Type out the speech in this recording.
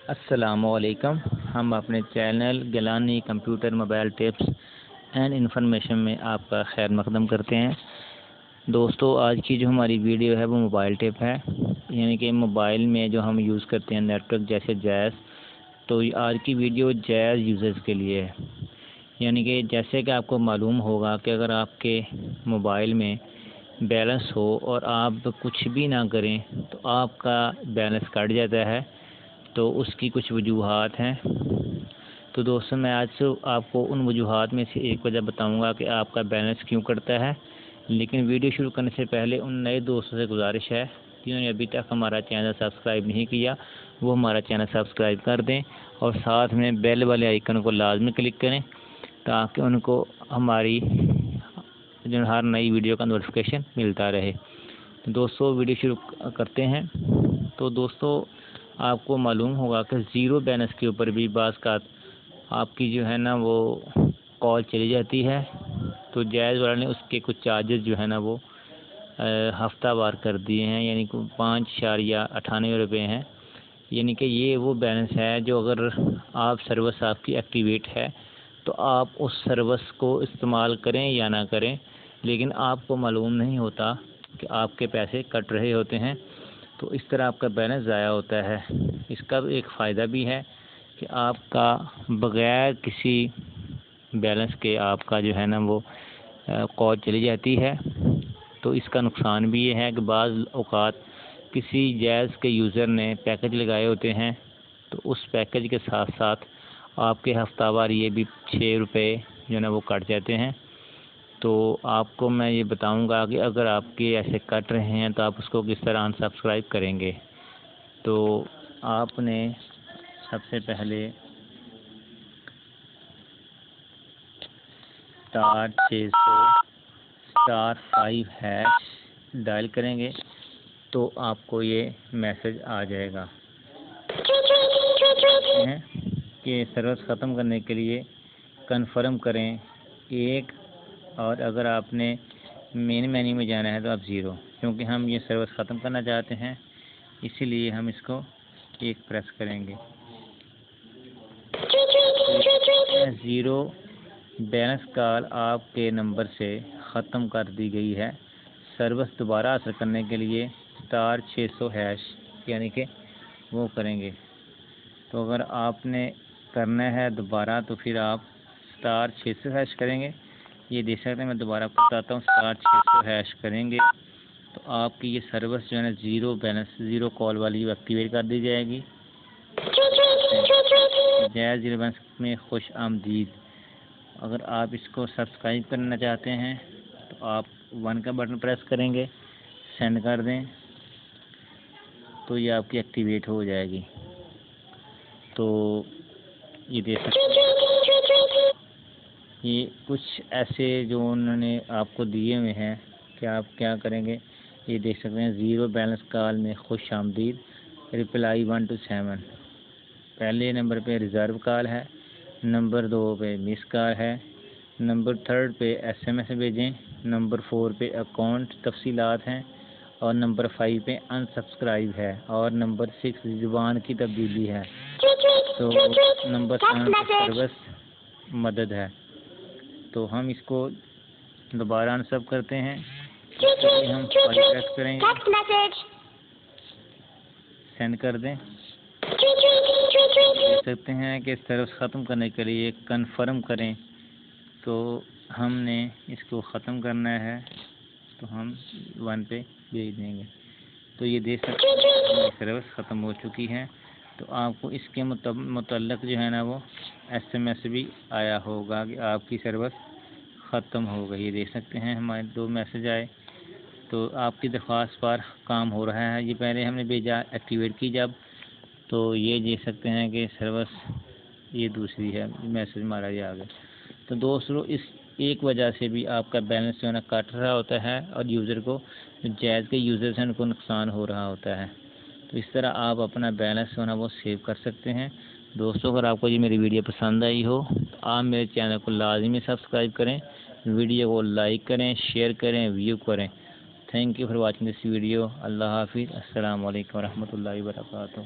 السلام علیکم۔ ہم اپنے channel Gilani computer mobile tips and information میں آپ کا خیر مقدم کرتے ہیں۔ دوستو، آج کی جو ہماری ویڈیو ہے وہ موبائل ٹپ ہے، یعنی کہ موبائل میں جو ہم یوز کرتے ہیں نیٹ ورک جیسے جیز، تو آج کی ویڈیو جیز یوزرز کے لیے ہے۔ یعنی کہ جیسے کہ آپ کو معلوم ہوگا کہ اگر آپ کے موبائل میں بیلنس ہو اور آپ کچھ بھی نہ کریں تو آپ کا بیلنس کٹ جاتا ہے، تو اس کی کچھ وجوہات ہیں۔ تو دوستوں، میں آج سے آپ کو ان وجوہات میں سے ایک وجہ بتاؤں گا کہ آپ کا بیلنس کیوں کٹتا ہے۔ لیکن ویڈیو شروع کرنے سے پہلے ان نئے دوستوں سے گزارش ہے جنہوں نے ابھی تک ہمارا چینل سبسکرائب نہیں کیا، وہ ہمارا چینل سبسکرائب کر دیں اور ساتھ میں بیل والے آئیکن کو لازمی کلک کریں تاکہ ان کو ہماری جو ہر نئی ویڈیو کا نوٹیفیکیشن ملتا رہے۔ تو دوستو، ویڈیو شروع کرتے ہیں۔ تو دوستو، آپ کو معلوم ہوگا کہ زیرو بیلنس کے اوپر بھی بعض کا آپ کی جو ہے نا وہ کال چلی جاتی ہے، تو جائز والا نے اس کے کچھ چارجز جو ہے نا وہ ہفتہ وار کر دیے ہیں، یعنی کہ 5.98 روپے ہیں۔ یعنی کہ یہ وہ بیلنس ہے جو اگر آپ سروس آپ کی ایکٹیویٹ ہے تو آپ اس سروس کو استعمال کریں یا نہ کریں، لیکن آپ کو معلوم نہیں ہوتا کہ آپ کے پیسے کٹ رہے ہوتے ہیں، تو اس طرح آپ کا بیلنس ضائع ہوتا ہے۔ اس کا ایک فائدہ بھی ہے کہ آپ کا بغیر کسی بیلنس کے آپ کا جو ہے نا وہ کال چلی جاتی ہے۔ تو اس کا نقصان بھی یہ ہے کہ بعض اوقات کسی جیز کے یوزر نے پیکج لگائے ہوتے ہیں، تو اس پیکج کے ساتھ ساتھ آپ کے ہفتہ وار یہ بھی 6 روپے جو ہے نا وہ کٹ جاتے ہیں۔ تو آپ کو میں یہ بتاؤں گا کہ اگر آپ کے ایسے کٹ رہے ہیں تو آپ اس کو کس طرح انسبسکرائب کریں گے۔ تو آپ نے سب سے پہلے *600*5# ڈائل کریں گے تو آپ کو یہ میسج آ جائے گا کہ سروس ختم کرنے کے لیے کنفرم کریں 1، اور اگر آپ نے مین مینیو میں جانا ہے تو آپ 0، کیونکہ ہم یہ سروس ختم کرنا چاہتے ہیں، اسی لیے ہم اس کو 1 پریس کریں گے۔ 0 بیلنس کال آپ کے نمبر سے ختم کر دی گئی ہے۔ سروس دوبارہ حاصل کرنے کے لیے *600# یعنی کہ وہ کریں گے۔ تو اگر آپ نے کرنا ہے دوبارہ تو پھر آپ *600# کریں گے۔ یہ دیکھ سکتے ہیں، میں دوبارہ آپ کو بتاتا ہوں، *600# کریں گے تو آپ کی یہ سروس جو ہے نا 0 بیلنس 0 کال والی ایکٹیویٹ کر دی جائے گی۔ جائز 0 بیلنس میں خوش آمدید۔ اگر آپ اس کو سبسکرائب کرنا چاہتے ہیں تو آپ 1 کا بٹن پریس کریں گے، سینڈ کر دیں تو یہ آپ کی ایکٹیویٹ ہو جائے گی۔ تو یہ دیکھ سکتے ہیں، یہ کچھ ایسے جو انہوں نے آپ کو دیے ہوئے ہیں کہ آپ کیا کریں گے۔ یہ دیکھ سکتے ہیں 0 بیلنس کال میں خوش آمدید، رپلائی 1 to 7۔ پہلے نمبر پہ ریزرو کال ہے، نمبر 2 پہ مس کال ہے، نمبر 3 پہ SMS بھیجیں، نمبر 4 پہ اکاؤنٹ تفصیلات ہیں، اور نمبر 5 پہ انسبسکرائب ہے، اور نمبر 6 زبان کی تبدیلی ہے، تو نمبر 7 سروس مدد ہے۔ تو ہم اس کو دوبارہ انسب کرتے ہیں، ہم پریس کریں گے، سینڈ کر دیں۔ دیکھ سکتے ہیں کہ سروس ختم کرنے کے لیے کنفرم کریں، تو ہم نے اس کو ختم کرنا ہے تو ہم 1 پہ بھیج دیں گے۔ تو یہ دیکھ سکتے ہیں سروس ختم ہو چکی ہے۔ تو آپ کو اس کے متعلق جو ہے نا وہ SMS بھی آیا ہوگا کہ آپ کی سروس ختم ہو گئی۔ یہ دیکھ سکتے ہیں ہمارے 2 میسج آئے۔ تو آپ کی درخواست پر کام ہو رہا ہے، یہ پہلے ہم نے بھیجا ایکٹیویٹ کی جب، تو یہ دیکھ سکتے ہیں کہ سروس یہ دوسری ہے، میسج ہمارا یہ آ گیا۔ تو دوستو، اس ایک وجہ سے بھی آپ کا بیلنس جو ہے نا کٹ رہا ہوتا ہے، اور یوزر کو جو جائز کے یوزرز ہیں ان کو نقصان ہو رہا ہوتا ہے۔ تو اس طرح آپ اپنا بیلنس جو ہے نا وہ سیو کر سکتے ہیں۔ دوستو، اگر آپ کو یہ میری ویڈیو پسند آئی ہو تو آپ میرے چینل کو لازمی سبسکرائب کریں، ویڈیو کو لائک کریں، شیئر کریں، ویو کریں۔ Thank you for watching this video. اللہ حافظ۔ السلام علیکم ورحمۃ اللہ وبرکاتہ۔